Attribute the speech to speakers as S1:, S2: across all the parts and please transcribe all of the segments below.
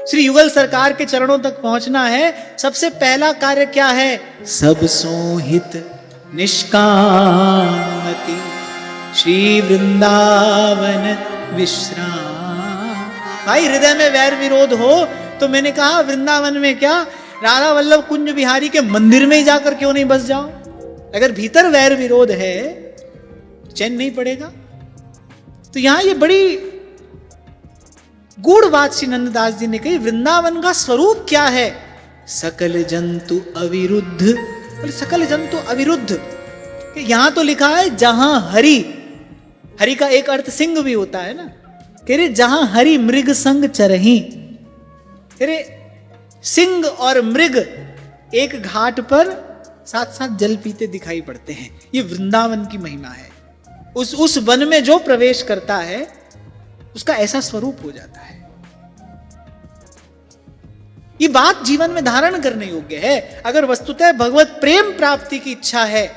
S1: श्री युगल सरकार के चरणों तक पहुंचना है, सबसे पहला कार्य क्या है? सब सोहित निष्कामति श्री वृंदावन विश्राम। भाई हृदय में वैर विरोध हो तो मैंने कहा वृंदावन में क्या, राधा वल्लभ कुंज बिहारी के मंदिर में ही जाकर क्यों नहीं बस जाओ? अगर भीतर वैर विरोध है चैन नहीं पड़ेगा। तो यहां ये बड़ी गूढ़ बात श्री नंददास जी ने कही। वृंदावन का स्वरूप क्या है? सकल जंतु अविरुद्ध। बोले सकल जंतु अविरुद्ध, यहां तो लिखा है जहां हरि, हरि का एक अर्थ सिंह भी होता है ना, कह रहे जहां हरि मृग संग चरही। कह रहे सिंह और मृग एक घाट पर साथ साथ जल पीते दिखाई पड़ते हैं। ये वृंदावन की महिमा है। उस वन में जो प्रवेश करता है उसका ऐसा स्वरूप हो जाता है। ये बात जीवन में धारण करने योग्य है। अगर वस्तुतः भगवत प्रेम प्राप्ति की इच्छा है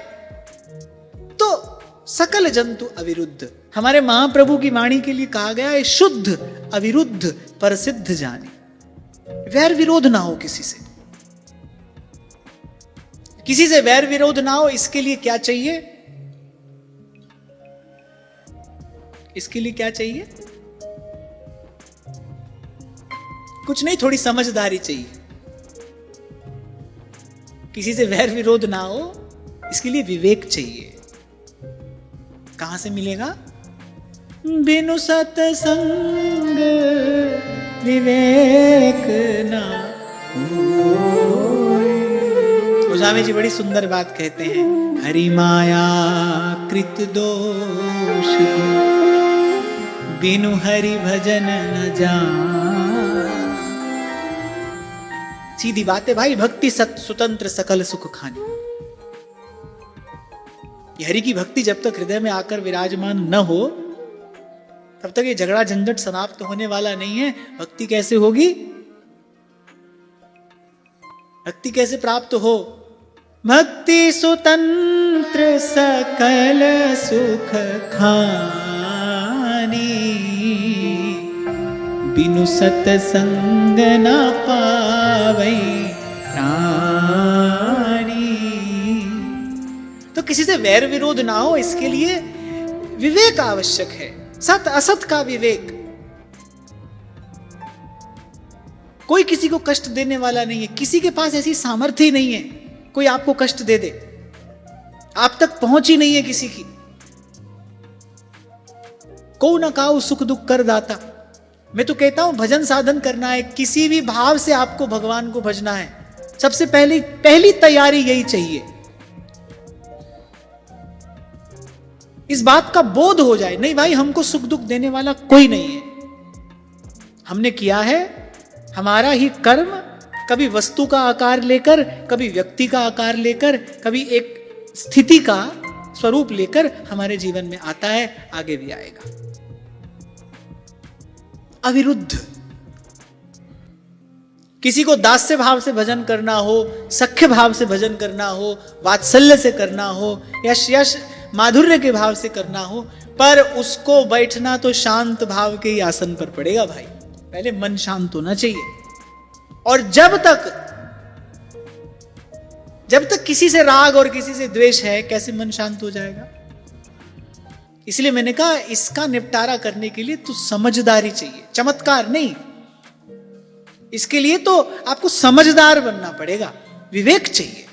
S1: तो सकल जंतु अविरुद्ध। हमारे महाप्रभु की वाणी के लिए कहा गया है शुद्ध अविरुद्ध प्रसिद्ध जाने। वैर विरोध ना हो किसी से, किसी से वैर विरोध ना हो। इसके लिए क्या चाहिए? इसके लिए क्या चाहिए? कुछ नहीं, थोड़ी समझदारी चाहिए। किसी से वैर विरोध ना हो, इसके लिए विवेक चाहिए। कहां से मिलेगा? बिनु सत्संग विवेक ना होय। गोस्वामी जी बड़ी सुंदर बात कहते हैं, हरि माया कृत दोष बिनु हरि भजन न जान। सीधी बात है भाई, भक्ति स्वतंत्र सकल सुख खानी। ये हरि की भक्ति जब तक हृदय में आकर विराजमान न हो तब तक ये झगड़ा झंझट समाप्त होने वाला नहीं है। भक्ति कैसे होगी? भक्ति कैसे प्राप्त हो? भक्ति स्वतंत्र सकल सुख खानी बिनु सत्संग न पावै प्राणी। तो किसी से वैर विरोध ना हो, इसके लिए विवेक आवश्यक है, सत असत का विवेक। कोई किसी को कष्ट देने वाला नहीं है, किसी के पास ऐसी सामर्थ्य ही नहीं है कोई आपको कष्ट दे दे, आप तक पहुंच ही नहीं है किसी की। को न काऊ सुख दुख कर दाता। मैं तो कहता हूं भजन साधन करना है, किसी भी भाव से आपको भगवान को भजना है, सबसे पहली तैयारी यही चाहिए। इस बात का बोध हो जाए, नहीं भाई हमको सुख दुख देने वाला कोई नहीं है। हमने किया है हमारा ही कर्म, कभी वस्तु का आकार लेकर, कभी व्यक्ति का आकार लेकर, कभी एक स्थिति का स्वरूप लेकर हमारे जीवन में आता है, आगे भी आएगा। अविरुद्ध। किसी को दास्य भाव से भजन करना हो, सख्य भाव से भजन करना हो, वात्सल्य से करना हो, यश माधुर्य के भाव से करना हो, पर उसको बैठना तो शांत भाव के ही आसन पर पड़ेगा भाई। पहले मन शांत होना चाहिए। और जब तक किसी से राग और किसी से द्वेष है, कैसे मन शांत हो जाएगा? इसलिए मैंने कहा इसका निपटारा करने के लिए तो समझदारी चाहिए, चमत्कार नहीं। इसके लिए तो आपको समझदार बनना पड़ेगा, विवेक चाहिए।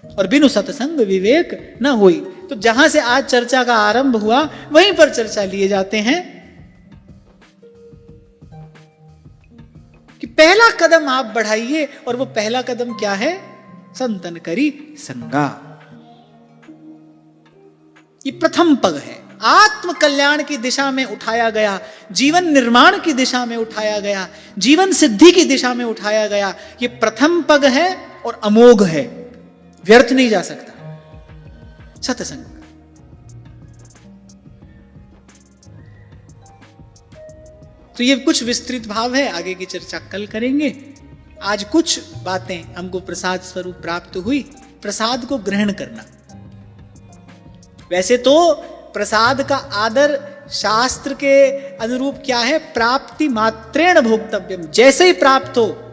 S1: और बिनु सत्संग विवेक न हुई। तो जहां से आज चर्चा का आरंभ हुआ वहीं पर चर्चा लिए जाते हैं कि पहला कदम आप बढ़ाइए, और वो पहला कदम क्या है? संतन करी संगा। ये प्रथम पग है। आत्म कल्याण की दिशा में उठाया गया, जीवन निर्माण की दिशा में उठाया गया, जीवन सिद्धि की दिशा में उठाया गया। ये प्रथम पग है और अमोघ है, व्यर्थ नहीं जा सकता। सत्संग। तो ये कुछ विस्तृत भाव है, आगे की चर्चा कल करेंगे। आज कुछ बातें हमको प्रसाद स्वरूप प्राप्त हुई। प्रसाद को ग्रहण करना, वैसे तो प्रसाद का आदर शास्त्र के अनुरूप क्या है, प्राप्ति मात्रेण भोक्तव्यम, जैसे ही प्राप्त हो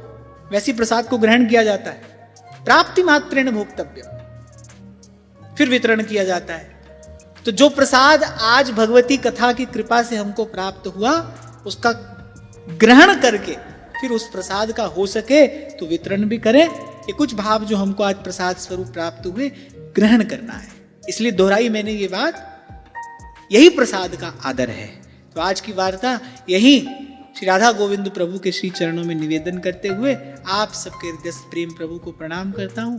S1: वैसी प्रसाद को ग्रहण किया जाता है, प्राप्ति मात्रेण भोक्तव्यम, फिर वितरण किया जाता है। तो जो प्रसाद आज भगवती कथा की कृपा से हमको प्राप्त हुआ, उसका ग्रहण करके फिर उस प्रसाद का हो सके तो वितरण भी करें। ये कुछ भाव जो हमको आज प्रसाद स्वरूप प्राप्त हुए, ग्रहण करना है। इसलिए दोहराई मैंने ये बात, यही प्रसाद का आदर है। तो आज की वार्ता यही श्री राधा गोविंद प्रभु के श्री चरणों में निवेदन करते हुए आप सबके हृदय से प्रेम प्रभु को प्रणाम करता हूं।